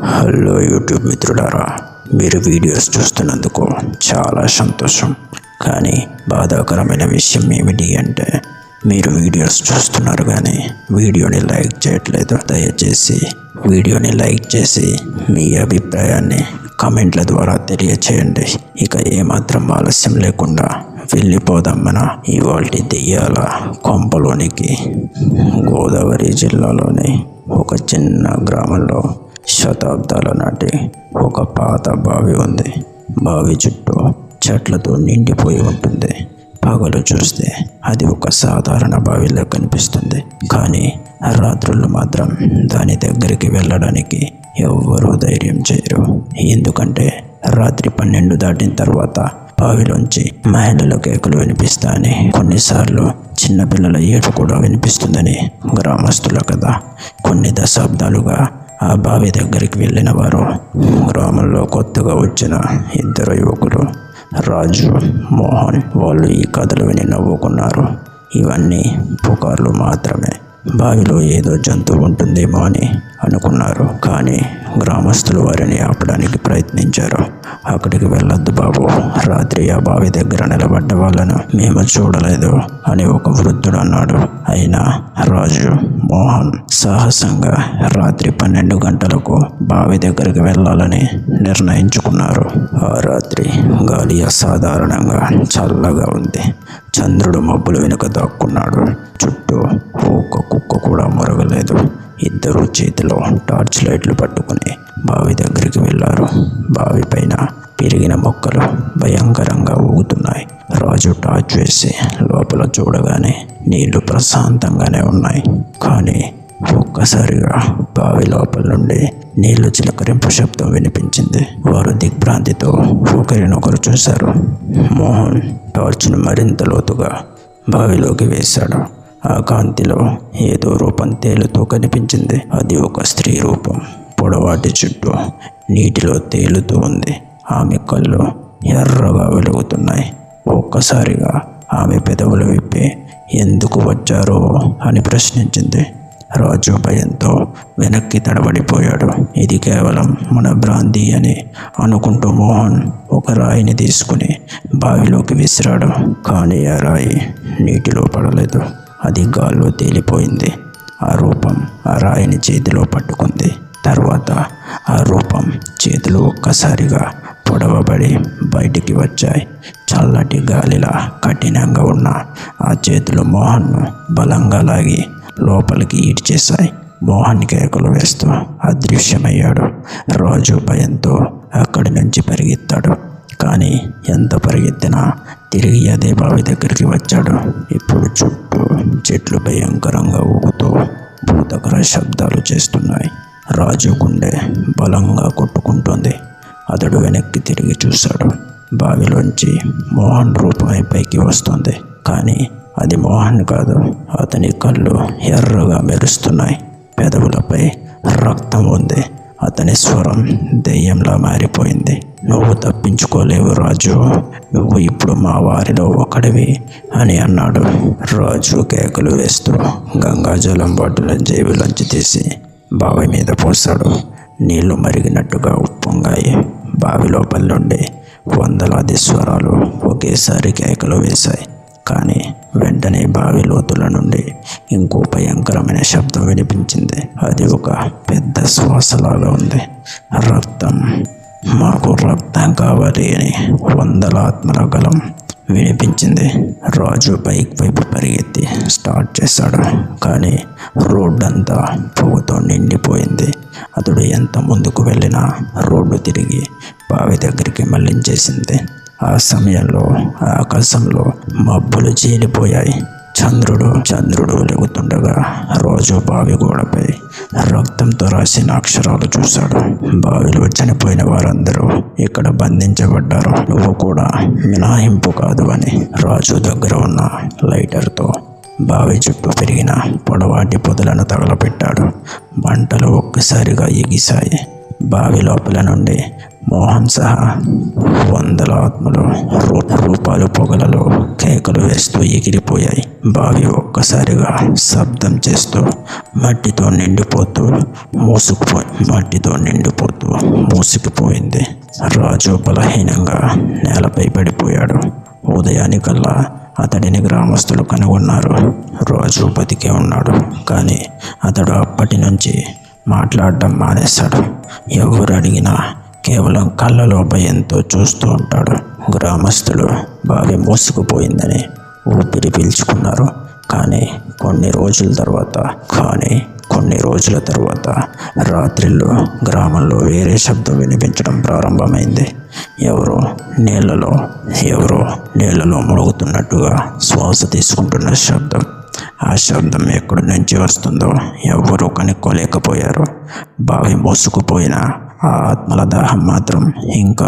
Hello YouTube మిత్రులారా, మీరు videos చూస్తున్నందుకు చాలా సంతోషం. కానీ బాధాకరమైన విషయం ఏమిటి అంటే మీరు వీడియోస్ చూస్తున్నారు కానీ వీడియోని లైక్ చేయట్లేదు. దయచేసి వీడియోని లైక్ చేసి మీ అభిప్రాయాన్ని కామెంట్ల ద్వారా తెలియచేయండి. ఇక ఏమాత్రం ఆలస్యం లేకుండా వెళ్ళిపోదాం మన ఇవాల్టి దెయ్యాల కొంపలోనికి. గోదావరి జిల్లాలోని ఒక చిన్న గ్రామంలో శతాబ్దాల నాటి ఒక పాత బావి ఉంది. బావి చుట్టూ చెట్లతో నిండిపోయి ఉంటుంది. పగలు చూస్తే అది ఒక సాధారణ బావిలా కనిపిస్తుంది. కానీ రాత్రులు మాత్రం దాని దగ్గరికి వెళ్ళడానికి ఎవ్వరూ ధైర్యం చేయరు. ఎందుకంటే రాత్రి 12 దాటిన తర్వాత బావిలోంచి మహిళల కేకలు వినిపిస్తాయని, కొన్నిసార్లు చిన్నపిల్లల ఏడు కూడా వినిపిస్తుందని గ్రామస్తుల కథ. కొన్ని దశాబ్దాలుగా ఆ బావి దగ్గరికి వెళ్ళిన వారు గ్రామంలో కొత్తగా వచ్చిన 2 యువకులు, రాజు, మోహన్, వాళ్ళు ఈ కథలు విని నవ్వుకున్నారు. ఇవన్నీ పుకార్లు మాత్రమే, బావిలో ఏదో జంతువు ఉంటుందేమో అని అనుకున్నారు. కానీ గ్రామస్తులు వారిని ఆపడానికి ప్రయత్నించారు. అక్కడికి వెళ్ళొద్దు బాబు, రాత్రి ఆ బావి దగ్గర నిలబడ్డ వాళ్ళను మేము చూడలేదు అని ఒక వృద్ధుడు అన్నాడు. అయినా రాజు, మోహన్ సాహసంగా రాత్రి 12 గంటలకు బావి దగ్గరికి వెళ్ళాలని నిర్ణయించుకున్నారు. ఆ రాత్రి గాలి అసాధారణంగా చల్లగా ఉంది. చంద్రుడు మబ్బుల వెనుక దాక్కున్నాడు. చుట్టూ ఒక్క కుక్క కూడా మొరగలేదు. 2 చేతిలో టార్చ్ లైట్లు పట్టుకుని బావి దగ్గరికి వెళ్ళారు. బావి పైన పెరిగిన మొక్కలు భయంకరంగా ఊగుతున్నాయి. రాజు టార్చ్ వేసి లోపల చూడగానే నీళ్లు ప్రశాంతంగానే ఉన్నాయి. కానీ ఒక్కసారిగా బావి లోపల నుండి నీళ్లు చిలకరింపు శబ్దం వినిపించింది. వారు దిగ్భ్రాంతితో ఒకరినొకరు చూశారు. మోహన్ టార్చ్ను మరింత లోతుగా బావిలోకి వేశాడు. ఆ కాంతిలో ఏదో రూపం తేలుతూ కనిపించింది. అది ఒక స్త్రీ రూపం. పొడవాటి చుట్టూ నీటిలో తేలుతూ ఉంది. ఆమె కళ్ళు ఎర్రగా వెలుగుతున్నాయి. ఒక్కసారిగా ఆమె పెదవులు విప్పి ఎందుకు వచ్చారో అని ప్రశ్నించింది. రాజు భయంతో వెనక్కి తడబడిపోయాడు. ఇది కేవలం మన భ్రాంతి అని అనుకుంటూ మోహన్ ఒక రాయిని తీసుకుని బావిలోకి విసిరాడు. కానీ ఆ రాయి నీటిలో పడలేదు. అది గాల్లో తేలిపోయింది. ఆ రూపం ఆ రాయిని చేతిలో పట్టుకుంది. తర్వాత ఆ రూపం చేతులు ఒక్కసారిగా పొడవబడి బయటికి వచ్చాయి. చల్లటి గాలిలా కఠినంగా ఉన్న ఆ చేతులు మోహన్ను బలంగా లాగి లోపలికి ఈడ్చేశాయి. మోహన్ కేకలు వేస్తూ అదృశ్యమయ్యాడు. రాజు భయంతో అక్కడి నుంచి పరిగెత్తాడు. కానీ ఎంత పరిగెత్తినా తిరిగి అదే బావి దగ్గరికి వచ్చాడు. ఇప్పుడు చుట్టూ చెట్లు భయంకరంగా ఊగుతూ భూతకర శబ్దాలు చేస్తున్నాయి. రాజు గుండె బలంగా కొట్టుకుంటోంది. అతడు వెనక్కి తిరిగి చూశాడు. బావిలోంచి మోహన్ రూపమై పైకి వస్తుంది. కానీ అది మోహన్ కాదు. అతని కళ్ళు ఎర్రగా మెరుస్తున్నాయి. పెదవులపై రక్తం ఉంది. అతని స్వరం దెయ్యంలా మారిపోయింది. నువ్వు తప్పించుకోలేవు రాజు, నువ్వు ఇప్పుడు మా వారిలో ఒకడివి అని అన్నాడు. రాజు కేకలు వేస్తూ గంగాజలం బాటిల్ జేబులోంచి తీసి బావి మీద పోశాడు. నీళ్లు మరిగినట్టుగా ఉప్పొంగాయి. బావి లోపల నుండి వందలాది స్వరాలు ఒకేసారి కేకలు వేశాయి. కానీ వెంటనే బావి లోతుల నుండి ఇంకో భయంకరమైన శబ్దం వినిపించింది. అది ఒక పెద్ద శ్వాసలాగా ఉంది. రక్తం, మాకు రక్తం కావాలి అని వందల ఆత్మల గలం వినిపించింది. రాజు బైక్ వైపు పరిగెత్తి స్టార్ట్ చేశాడు. కానీ రోడ్డంతా పొగతో నిండిపోయింది. అతడు ఎంత ముందుకు వెళ్ళినా రోడ్డు తిరిగి బావి దగ్గరికి మళ్లించేసింది. ఆ సమయంలో ఆకాశంలో మబ్బులు చీలిపోయాయి. చంద్రుడు వెలుగుతుండగా రాజు బావి గోడపై రక్తంతో రాసిన అక్షరాలు చూశాడు. బావిలో చనిపోయిన వారందరూ ఇక్కడ బంధించబడ్డారు. నువ్వు కూడా మినహాయింపు కాదు అని రాజు దగ్గర ఉన్న లైటర్తో బావి చుట్టూ పెరిగిన పొడవాటి పొదలను తగలపెట్టాడు. మంటలు ఒక్కసారిగా ఎగిశాయి. బావి లోపల నుండి మోహన్ సహా వందల ఆత్మలు రూపాలు పొగలలో కేకలు వేస్తూ ఎగిరిపోయాయి. బావి ఒక్కసారిగా శబ్దం చేస్తూ మట్టితో నిండిపోతూ మూసుకుపోయింది. రాజు బలహీనంగా నేలపై పడిపోయాడు. ఉదయానికల్లా అతడిని గ్రామస్తులు కనుగొన్నారు. రాజు బతికే ఉన్నాడు, కానీ అతడు అప్పటి నుంచి మాట్లాడడం మానేశాడు. ఎవరు అడిగినా కేవలం కళ్ళలో భయంతో చూస్తూ ఉంటాడు. గ్రామస్తులు బావి మూసుకుపోయిందని ఊపిరి పీల్చుకున్నారు. కానీ కొన్ని రోజుల తర్వాత రాత్రిళ్ళు గ్రామంలో వేరే శబ్దం వినిపించడం ప్రారంభమైంది. ఎవరో నీళ్ళలో మునుగుతున్నట్టుగా శ్వాస తీసుకుంటున్న శబ్దం. ఆ శబ్దం ఎక్కడి నుంచి వస్తుందో ఎవ్వరూ కనుక్కోలేకపోయారు. బావి మూసుకుపోయిన ఆ ఆత్మల దాహం మాత్రం ఇంకా